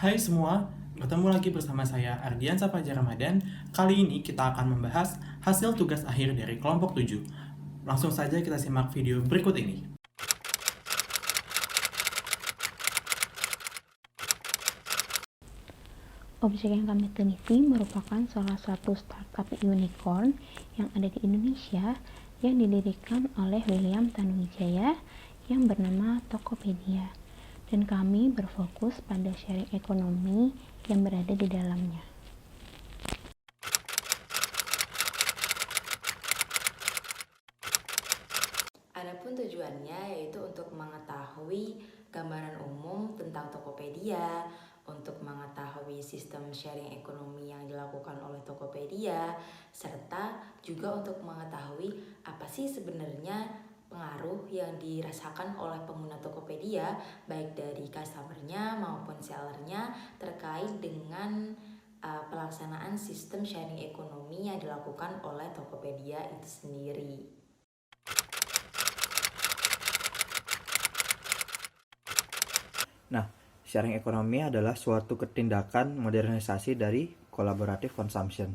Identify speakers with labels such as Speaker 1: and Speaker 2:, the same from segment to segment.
Speaker 1: Hai semua, bertemu lagi bersama saya Ardiansa Fajar Ramadan. Kali ini kita akan membahas hasil tugas akhir dari kelompok 7. Langsung saja kita simak video berikut ini.
Speaker 2: Objek yang kami teliti merupakan salah satu startup unicorn yang ada di Indonesia yang didirikan oleh William Tanuwijaya yang bernama Tokopedia, dan kami berfokus pada sharing ekonomi yang berada di dalamnya.
Speaker 3: Adapun tujuannya yaitu untuk mengetahui gambaran umum tentang Tokopedia, untuk mengetahui sistem sharing ekonomi yang dilakukan oleh Tokopedia, serta juga untuk mengetahui apa sih sebenarnya pengaruh yang dirasakan oleh pengguna Tokopedia, baik dari customernya maupun sellernya terkait dengan pelaksanaan sistem sharing ekonomi yang dilakukan oleh Tokopedia itu sendiri.
Speaker 4: Nah, sharing ekonomi adalah suatu tindakan modernisasi dari collaborative consumption.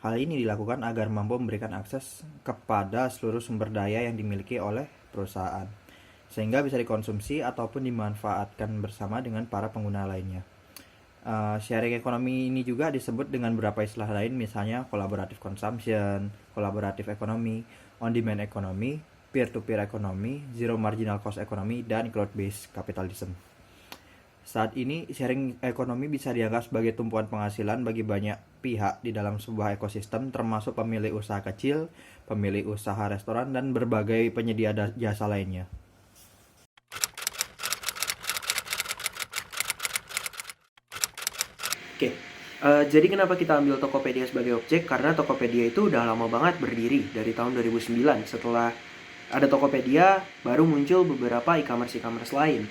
Speaker 4: Hal ini dilakukan agar mampu memberikan akses kepada seluruh sumber daya yang dimiliki oleh perusahaan, sehingga bisa dikonsumsi ataupun dimanfaatkan bersama dengan para pengguna lainnya. Sharing ekonomi ini juga disebut dengan beberapa istilah lain, misalnya collaborative consumption, collaborative economy, on-demand economy, peer-to-peer economy, zero marginal cost economy, dan cloud-based capitalism. Saat ini, sharing ekonomi bisa dianggap sebagai tumpuan penghasilan bagi banyak pihak di dalam sebuah ekosistem, termasuk pemilik usaha kecil, pemilik usaha restoran, dan berbagai penyedia jasa lainnya.
Speaker 5: Jadi kenapa kita ambil Tokopedia sebagai objek? Karena Tokopedia itu udah lama banget berdiri dari tahun 2009. Setelah ada Tokopedia, baru muncul beberapa e-commerce lain.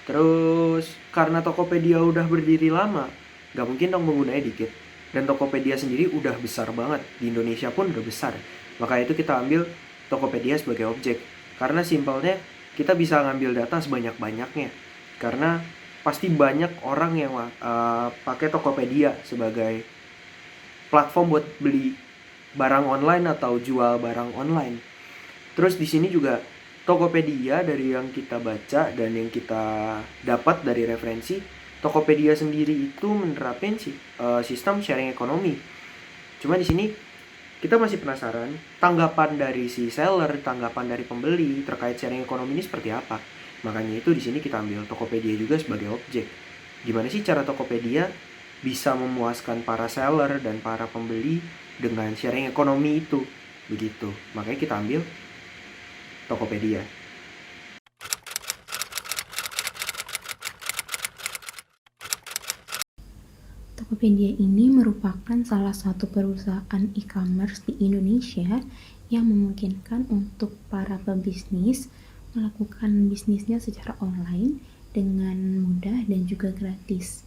Speaker 5: Terus karena Tokopedia udah berdiri lama, gak mungkin dong penggunanya dikit. Dan Tokopedia sendiri udah besar banget, di Indonesia pun udah besar. Maka itu kita ambil Tokopedia sebagai objek. Karena simpelnya kita bisa ngambil data sebanyak-banyaknya. Karena pasti banyak orang yang pakai Tokopedia sebagai platform buat beli barang online atau jual barang online. Terus di sini juga Tokopedia, dari yang kita baca dan yang kita dapat dari referensi, Tokopedia sendiri itu menerapkan sistem sharing ekonomi. Cuma di sini kita masih penasaran tanggapan dari si seller, tanggapan dari pembeli terkait sharing ekonomi ini seperti apa. Makanya itu di sini kita ambil Tokopedia juga sebagai objek. Gimana sih cara Tokopedia bisa memuaskan para seller dan para pembeli dengan sharing ekonomi itu? Begitu. Makanya kita ambil Tokopedia.
Speaker 2: Tokopedia ini merupakan salah satu perusahaan e-commerce di Indonesia yang memungkinkan untuk para pebisnis melakukan bisnisnya secara online dengan mudah dan juga gratis.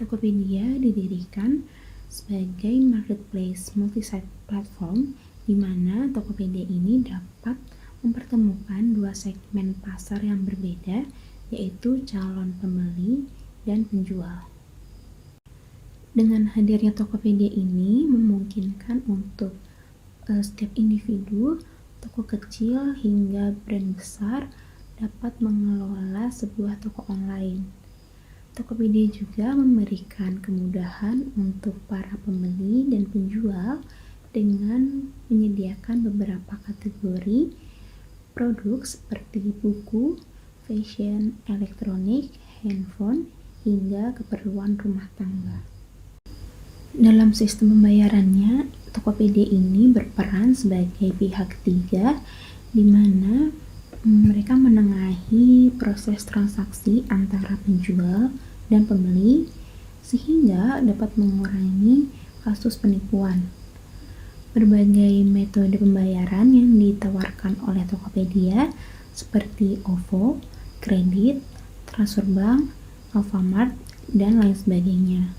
Speaker 2: Tokopedia didirikan sebagai marketplace multi-site platform di mana Tokopedia ini dapat mempertemukan dua segmen pasar yang berbeda, yaitu calon pembeli dan penjual. Dengan hadirnya Tokopedia ini memungkinkan untuk setiap individu, toko kecil hingga brand besar dapat mengelola sebuah toko online. Tokopedia juga memberikan kemudahan untuk para pembeli dan penjual dengan menyediakan beberapa kategori produk seperti buku, fashion, elektronik, handphone, hingga keperluan rumah tangga. Dalam sistem pembayarannya, Tokopedia ini berperan sebagai pihak ketiga di mana mereka menengahi proses transaksi antara penjual dan pembeli sehingga dapat mengurangi kasus penipuan. Berbagai metode pembayaran yang ditawarkan oleh Tokopedia seperti OVO, kredit, transfer bank, Alfamart, dan lain sebagainya,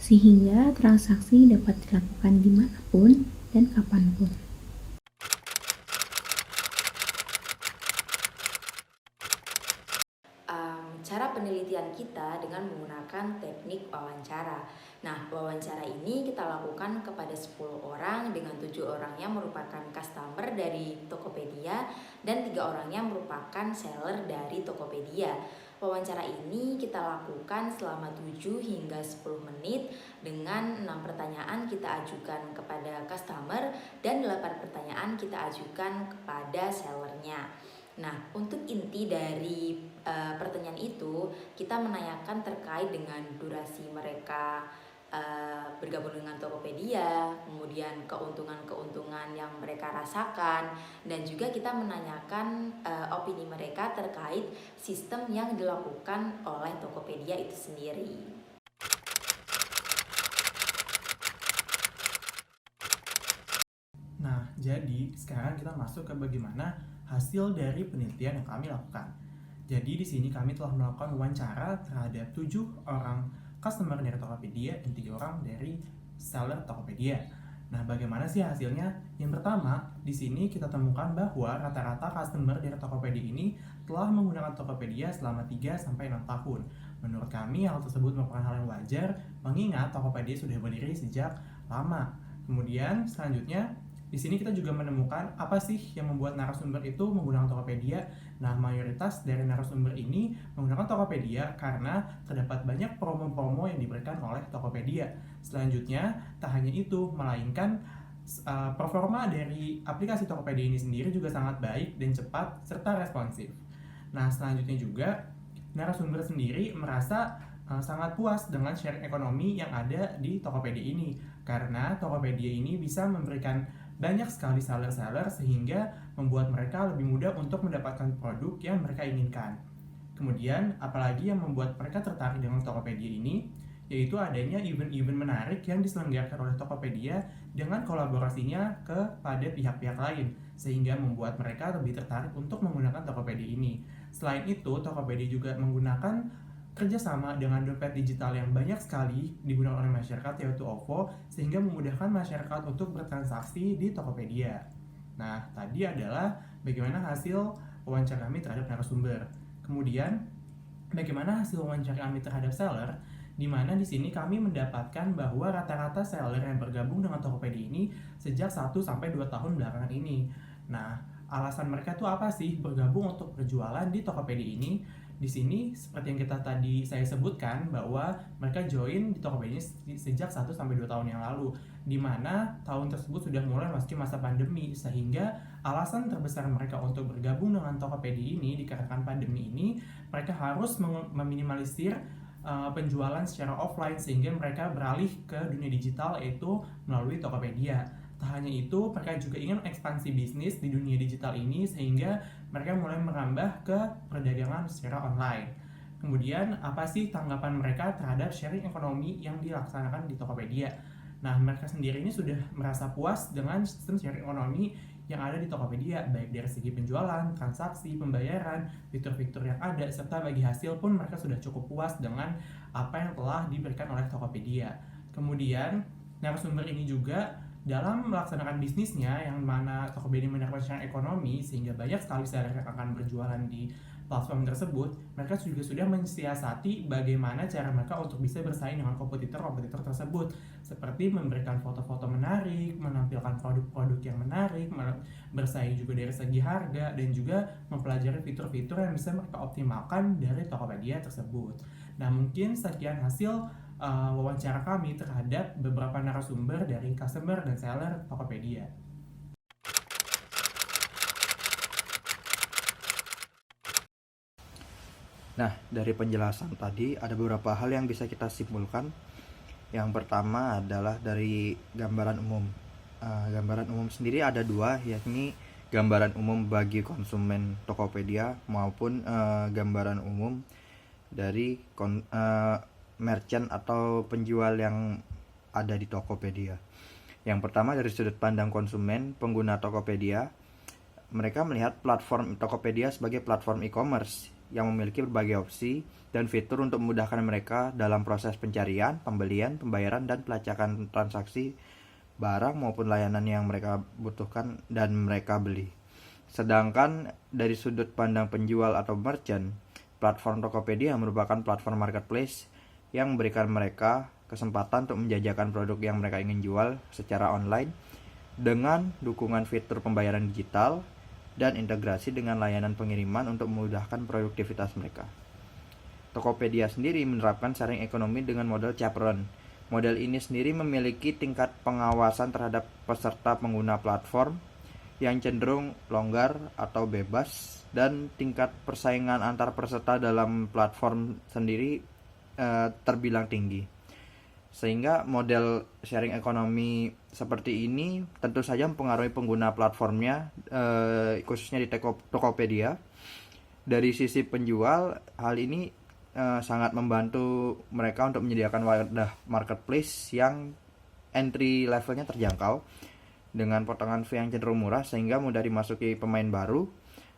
Speaker 2: sehingga transaksi dapat dilakukan dimanapun dan kapanpun.
Speaker 3: Cara penelitian penelitian kita dengan menggunakan teknik wawancara. Nah, wawancara ini kita lakukan kepada 10 orang dengan 7 orangnya merupakan customer dari Tokopedia dan 3 orangnya merupakan seller dari Tokopedia. Wawancara ini kita lakukan selama 7 hingga 10 menit dengan 6 pertanyaan kita ajukan kepada customer dan 8 pertanyaan kita ajukan kepada sellernya. Nah, untuk inti dari pertanyaan itu, kita menanyakan terkait dengan durasi mereka bergabung dengan Tokopedia, kemudian keuntungan-keuntungan yang mereka rasakan, dan juga kita menanyakan opini mereka terkait sistem yang dilakukan oleh Tokopedia itu sendiri.
Speaker 1: Nah, jadi sekarang kita masuk ke bagaimana hasil dari penelitian yang kami lakukan. Jadi di sini kami telah melakukan wawancara terhadap 7 orang customer dari Tokopedia dan 3 orang dari seller Tokopedia. Nah, bagaimana sih hasilnya? Yang pertama, di sini kita temukan bahwa rata-rata customer dari Tokopedia ini telah menggunakan Tokopedia selama 3-6 tahun. Menurut kami, hal tersebut merupakan hal yang wajar, mengingat Tokopedia sudah berdiri sejak lama. Kemudian, selanjutnya, di sini kita juga menemukan apa sih yang membuat narasumber itu menggunakan Tokopedia. Nah, mayoritas dari narasumber ini menggunakan Tokopedia karena terdapat banyak promo-promo yang diberikan oleh Tokopedia. Selanjutnya, tak hanya itu, melainkan performa dari aplikasi Tokopedia ini sendiri juga sangat baik dan cepat serta responsif. Nah, selanjutnya juga narasumber sendiri merasa sangat puas dengan sharing ekonomi yang ada di Tokopedia ini karena Tokopedia ini bisa memberikan banyak sekali seller-seller sehingga membuat mereka lebih mudah untuk mendapatkan produk yang mereka inginkan. Kemudian, apalagi yang membuat mereka tertarik dengan Tokopedia ini, yaitu adanya event-event menarik yang diselenggarakan oleh Tokopedia dengan kolaborasinya kepada pihak-pihak lain, sehingga membuat mereka lebih tertarik untuk menggunakan Tokopedia ini. Selain itu, Tokopedia juga menggunakan kerjasama dengan dompet digital yang banyak sekali digunakan oleh masyarakat, yaitu OVO, sehingga memudahkan masyarakat untuk bertransaksi di Tokopedia. Nah, tadi adalah bagaimana hasil wawancara kami terhadap narasumber. Kemudian, bagaimana hasil wawancara kami terhadap seller, di mana di sini kami mendapatkan bahwa rata-rata seller yang bergabung dengan Tokopedia ini sejak 1-2 tahun belakangan ini. Nah, alasan mereka tuh apa sih bergabung untuk berjualan di Tokopedia ini? Di sini seperti yang saya sebutkan bahwa mereka join di Tokopedia sejak 1-2 tahun yang lalu, di mana tahun tersebut sudah mulai memasuki masa pandemi, sehingga alasan terbesar mereka untuk bergabung dengan Tokopedia ini dikarenakan pandemi ini mereka harus meminimalisir penjualan secara offline sehingga mereka beralih ke dunia digital, yaitu melalui Tokopedia. Tak hanya itu, mereka juga ingin ekspansi bisnis di dunia digital ini sehingga mereka mulai merambah ke perdagangan secara online. Kemudian, apa sih tanggapan mereka terhadap sharing ekonomi yang dilaksanakan di Tokopedia? Nah, mereka sendiri ini sudah merasa puas dengan sistem sharing ekonomi yang ada di Tokopedia, baik dari segi penjualan, transaksi, pembayaran, fitur-fitur yang ada, serta bagi hasil pun mereka sudah cukup puas dengan apa yang telah diberikan oleh Tokopedia. Kemudian, narasumber ini juga dalam melaksanakan bisnisnya yang mana Tokopedia menerapkan sharing ekonomi sehingga banyak sekali seller yang akan berjualan di platform tersebut, mereka juga sudah mensiasati bagaimana cara mereka untuk bisa bersaing dengan kompetitor-kompetitor tersebut, seperti memberikan foto-foto menarik, menampilkan produk-produk yang menarik, bersaing juga dari segi harga, dan juga mempelajari fitur-fitur yang bisa mereka optimalkan dari Tokopedia tersebut. Nah, mungkin sekian hasil wawancara kami terhadap beberapa narasumber dari customer dan seller Tokopedia.
Speaker 4: Nah, dari penjelasan tadi ada beberapa hal yang bisa kita simpulkan. Yang pertama adalah dari gambaran umum. Gambaran umum sendiri ada dua, yakni gambaran umum bagi konsumen Tokopedia maupun gambaran umum dari merchant atau penjual yang ada di Tokopedia. Yang pertama dari sudut pandang konsumen pengguna Tokopedia, mereka melihat platform Tokopedia sebagai platform e-commerce yang memiliki berbagai opsi dan fitur untuk memudahkan mereka dalam proses pencarian, pembelian, pembayaran, dan pelacakan transaksi barang maupun layanan yang mereka butuhkan dan mereka beli. Sedangkan dari sudut pandang penjual atau merchant, platform Tokopedia merupakan platform marketplace yang memberikan mereka kesempatan untuk menjajakan produk yang mereka ingin jual secara online dengan dukungan fitur pembayaran digital dan integrasi dengan layanan pengiriman untuk memudahkan produktivitas mereka. Tokopedia sendiri menerapkan sharing ekonomi dengan model chaperone. Model ini sendiri memiliki tingkat pengawasan terhadap peserta pengguna platform yang cenderung longgar atau bebas, dan tingkat persaingan antar peserta dalam platform sendiri terbilang tinggi. Sehingga model sharing ekonomi seperti ini tentu saja mempengaruhi pengguna platformnya, khususnya di Tokopedia. Dari sisi penjual, hal ini sangat membantu mereka untuk menyediakan wadah marketplace yang entry levelnya terjangkau dengan potongan fee yang cenderung murah sehingga mudah dimasuki pemain baru,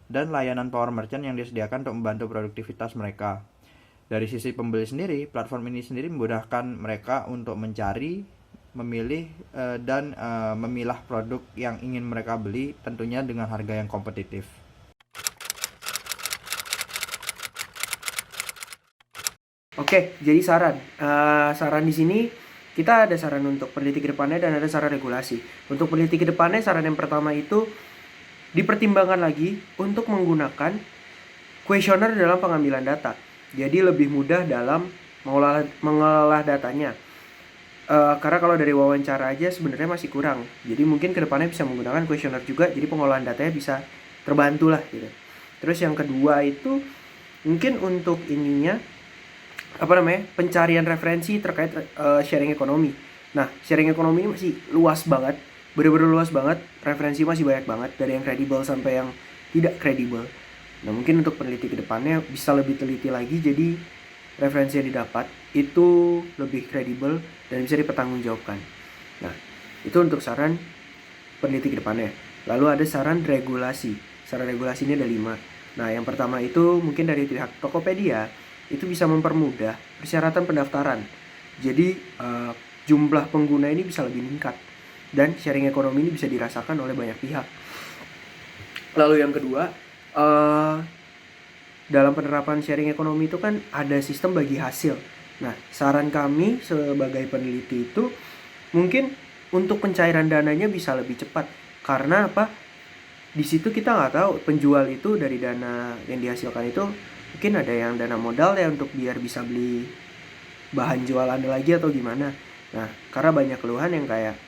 Speaker 4: dan layanan power merchant yang disediakan untuk membantu produktivitas mereka. Dari sisi pembeli sendiri, platform ini sendiri memudahkan mereka untuk mencari, memilih, dan memilah produk yang ingin mereka beli, tentunya dengan harga yang kompetitif.
Speaker 5: Oke, jadi saran di sini kita ada saran untuk peneliti ke depannya dan ada saran regulasi. Untuk peneliti ke depannya, saran yang pertama itu dipertimbangkan lagi untuk menggunakan kuesioner dalam pengambilan data. Jadi lebih mudah dalam mengelola datanya. Karena kalau dari wawancara aja sebenarnya masih kurang. Jadi mungkin ke depannya bisa menggunakan kuesioner juga, jadi pengolahan datanya bisa terbantu lah gitu. Terus yang kedua itu mungkin untuk pencarian referensi terkait sharing ekonomi. Nah, sharing ekonomi ini masih luas banget, bener-bener luas banget, referensi masih banyak banget, dari yang kredibel sampai yang tidak kredibel. Nah, mungkin untuk peneliti ke depannya bisa lebih teliti lagi, jadi referensi yang didapat itu lebih kredibel dan bisa dipertanggungjawabkan. Nah, itu untuk saran peneliti ke depannya. Lalu ada saran regulasi. Saran regulasi ini ada 5. Nah, yang pertama itu mungkin dari pihak Tokopedia itu bisa mempermudah persyaratan pendaftaran. Jadi jumlah pengguna ini bisa lebih meningkat dan sharing ekonomi ini bisa dirasakan oleh banyak pihak. Lalu yang kedua, dalam penerapan sharing ekonomi itu kan ada sistem bagi hasil. Nah, saran kami sebagai peneliti itu mungkin untuk pencairan dananya bisa lebih cepat. Karena apa? Di situ kita nggak tahu penjual itu dari dana yang dihasilkan itu mungkin ada yang dana modal ya untuk biar bisa beli bahan jualan lagi atau gimana. Nah, karena banyak keluhan yang kayak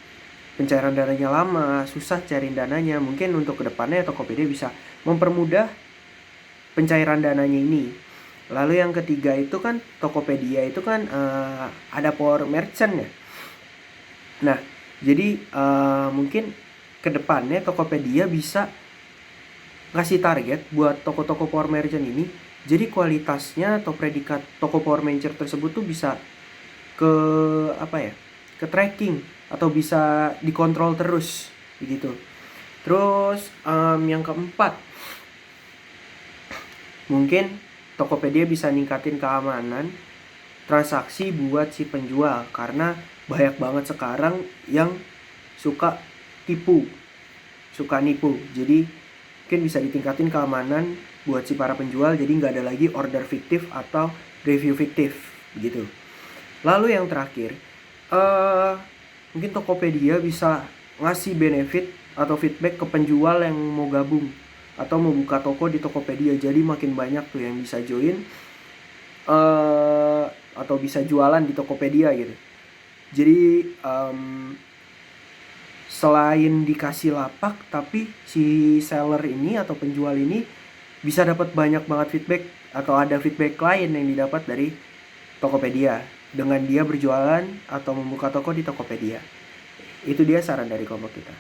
Speaker 5: pencairan dananya lama, susah cari dananya. Mungkin untuk kedepannya Tokopedia bisa mempermudah pencairan dananya ini. Lalu yang ketiga itu kan Tokopedia itu kan ada power merchant ya. Nah, jadi mungkin kedepannya Tokopedia bisa ngasih target buat toko-toko power merchant ini. Jadi kualitasnya atau predikat toko power merchant tersebut tuh bisa ke tracking atau bisa dikontrol terus begitu. Terus yang keempat, mungkin Tokopedia bisa ningkatin keamanan transaksi buat si penjual, karena banyak banget sekarang yang suka nipu. Jadi mungkin bisa ditingkatin keamanan buat si para penjual, jadi nggak ada lagi order fiktif atau review fiktif begitu. Lalu yang terakhir, mungkin Tokopedia bisa ngasih benefit atau feedback ke penjual yang mau gabung atau mau buka toko di Tokopedia. Jadi makin banyak tuh yang bisa join atau bisa jualan di Tokopedia gitu. Jadi selain dikasih lapak, tapi si seller ini atau penjual ini bisa dapat banyak banget feedback atau ada feedback lain yang didapat dari Tokopedia dengan dia berjualan atau membuka toko di Tokopedia. Itu dia saran dari kelompok kita.